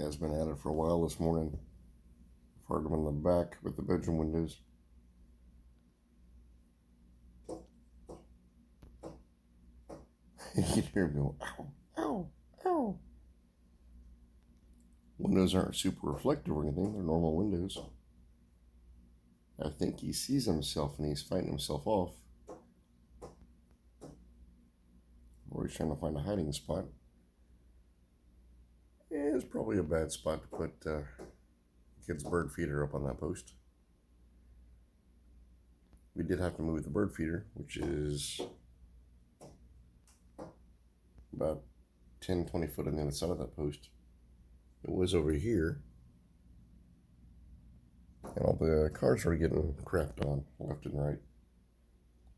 Guy's been at it for a while this morning. Fired him in the back with the bedroom windows. You can hear him go, ow, ow, ow. Windows aren't super reflective or anything, they're normal windows. I think he sees himself and he's fighting himself off. Or he's trying to find a hiding spot. Yeah, it's probably a bad spot to put kid's bird feeder up on that post. We did have to move the bird feeder, which is about 10-20 foot on the other side of that post. It was over here. And all the cars are getting crapped on left and right.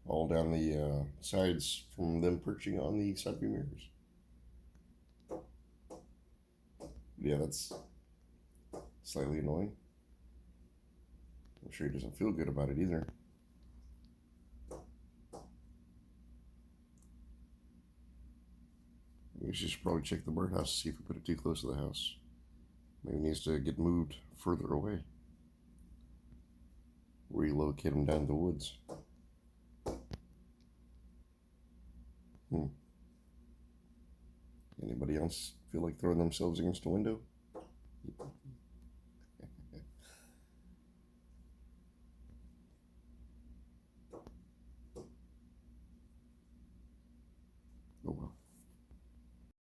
All down the sides from them perching on the side view mirrors. Yeah, that's slightly annoying. I'm sure he doesn't feel good about it either. We should probably check the birdhouse to see if we put it too close to the house. Maybe it needs to get moved further away. Relocate him down the woods. Anybody else feel like throwing themselves against a window?